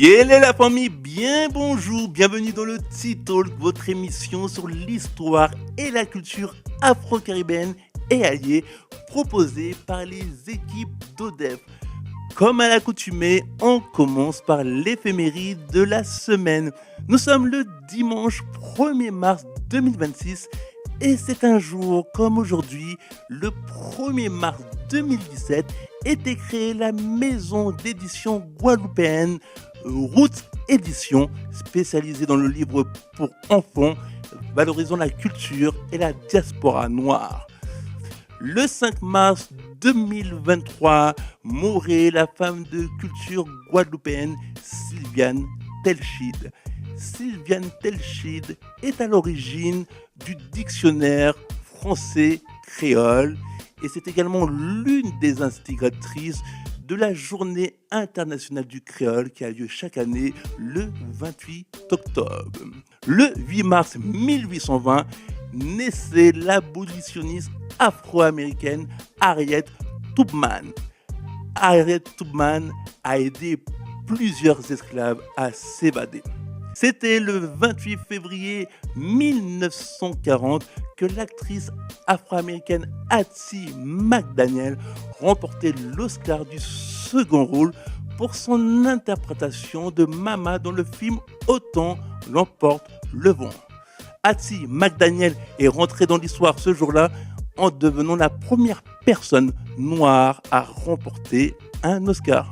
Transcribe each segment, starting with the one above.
Yélé la famille, bien bonjour, bienvenue dans le T-Talk, votre émission sur l'histoire et la culture afro-caribéenne et alliée, proposée par les équipes d'ODEF. Comme à l'accoutumée, on commence par l'éphéméride de la semaine. Nous sommes le dimanche 1er mars 2026 et c'est un jour comme aujourd'hui, le 1er mars 2017, était créée la maison d'édition guadeloupéenne Roots Édition, spécialisée dans le livre pour enfants, valorisant la culture et la diaspora noire. Le 5 mars 2023, mourait la femme de culture guadeloupéenne Sylviane Telchid. Sylviane Telchid est à l'origine du dictionnaire français-créole et c'est également l'une des instigatrices de la Journée internationale du créole qui a lieu chaque année le 28 octobre. Le 8 mars 1820, naissait l'abolitionniste afro-américaine Harriet Tubman. Harriet Tubman a aidé plusieurs esclaves à s'évader. C'était le 28 février 1940 que l'actrice afro-américaine Hattie McDaniel remportait l'Oscar du second rôle pour son interprétation de Mama dans le film Autant l'emporte le vent. Hattie McDaniel est rentrée dans l'histoire ce jour-là en devenant la première personne noire à remporter un Oscar.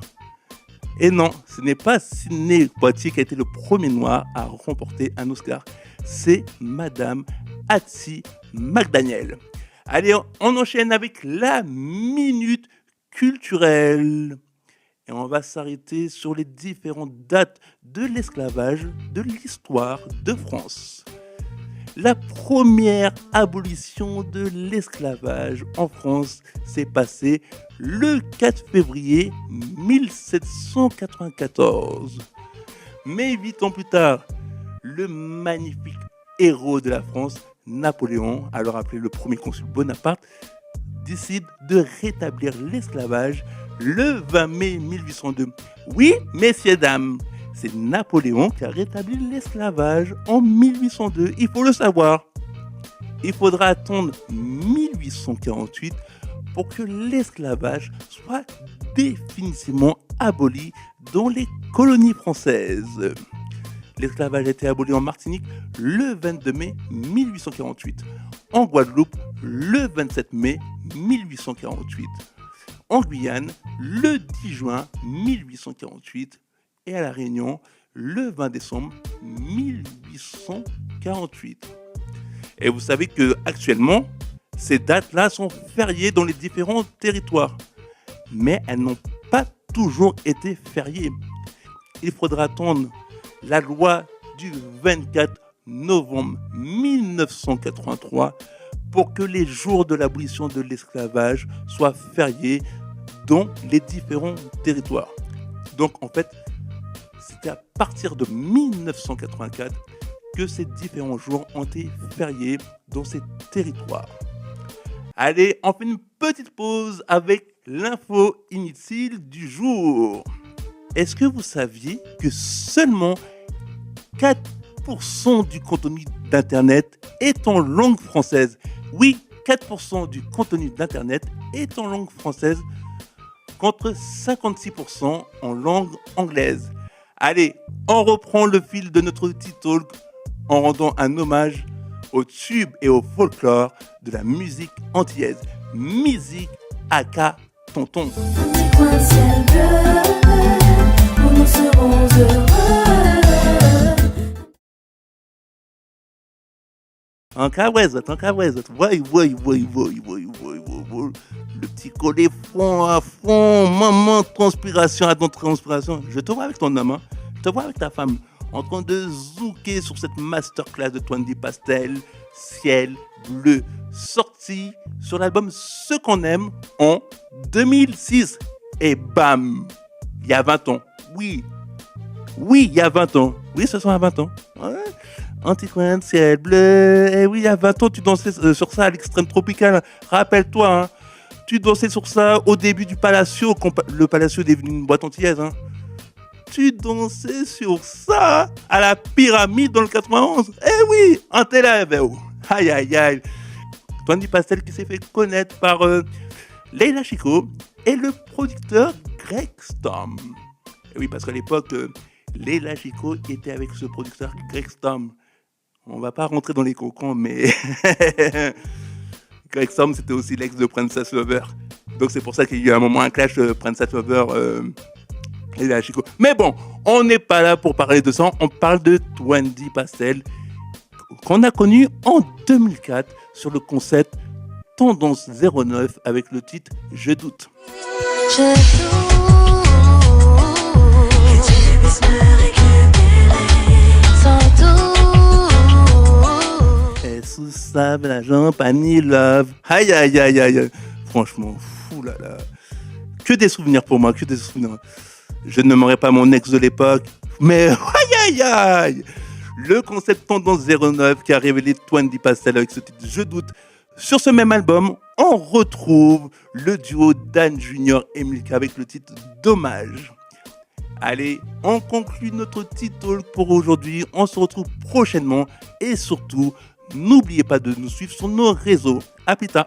Et non, ce n'est pas Sidney Poitier qui a été le premier noir à remporter un Oscar. C'est Madame Hattie McDaniel. Allez, on enchaîne avec la minute culturelle. Et on va s'arrêter sur les différentes dates de l'esclavage de l'histoire de France. La première abolition de l'esclavage en France s'est passée le 4 février 1794. Mais 8 ans plus tard, le magnifique héros de la France, Napoléon, alors appelé le premier consul Bonaparte, décide de rétablir l'esclavage le 20 mai 1802. Oui, messieurs, dames, c'est Napoléon qui a rétabli l'esclavage en 1802. Il faut le savoir. Il faudra attendre 1848 pour que l'esclavage soit définitivement aboli dans les colonies françaises. L'esclavage a été aboli en Martinique le 22 mai 1848, en Guadeloupe le 27 mai 1848, en Guyane le 10 juin 1848 et à La Réunion le 20 décembre 1848. Et vous savez que actuellement, ces dates-là sont fériées dans les différents territoires, mais elles n'ont pas toujours été fériées. Il faudra attendre la loi du 24 novembre 1983 pour que les jours de l'abolition de l'esclavage soient fériés dans les différents territoires. Donc en fait, c'était à partir de 1984 que ces différents jours ont été fériés dans ces territoires. Allez, on fait une petite pause avec l'info inutile du jour. Est-ce que vous saviez que seulement 4% du contenu d'Internet est en langue française? Oui, 4% du contenu d'Internet est en langue française contre 56% en langue anglaise. Allez, on reprend le fil de notre petit talk en rendant un hommage au tube et au folklore de la musique antillaise. Musique aka tonton. Nous serons heureux. En cabouezette, voy. Le petit collet fond à fond, maman, transpiration à ton transpiration. Je te vois avec ton homme, je te vois avec ta femme, en train de zouker sur cette masterclass de Twenty Pastel, Ciel Bleu, sorti sur l'album Ce qu'on aime en 2006. Et bam, il y a 20 ans. Oui, il y a 20 ans. Oui, ce sont à 20 ans. Ouais. Anticoin, ciel bleu. Et oui, il y a 20 ans, tu dansais sur ça à l'extrême tropical. Rappelle-toi, hein. Tu dansais sur ça au début du Palacio, quand le Palacio est devenu une boîte antillaise. Hein. tu dansais sur ça à la pyramide dans le 91? Eh oui, en tel level. Aïe aïe aïe. Twenty Pastel qui s'est fait connaître par Leila Chico et le producteur Greg Storm. Et oui, parce qu'à l'époque, Leila Chico était avec ce producteur Greg Storm. On va pas rentrer dans les cocons, mais Greg Storm, c'était aussi l'ex de Princess Lover. Donc c'est pour ça qu'il y a eu un moment un clash Princess Lover et Leila Chico. Mais bon, on n'est pas là pour parler de ça. On parle de Twenty Pastel qu'on a connu en 2004 sur le concept Tendance 09 avec le titre Je doute. Je doute que tu puisses me récupérer sans doute. Et sous sable, la champagne, love. Aïe aïe aïe aïe. Franchement, fou là là. Que des souvenirs pour moi, que des souvenirs. Je ne nommerai pas mon ex de l'époque, mais aïe aïe aïe. Le concept Tendance 09 qui a révélé Twenty Pastel avec ce titre Je doute. Sur ce même album, on retrouve le duo Dan Junior et Milka avec le titre Dommage. Allez, on conclut notre titre pour aujourd'hui. On se retrouve prochainement et surtout, n'oubliez pas de nous suivre sur nos réseaux. À plus tard.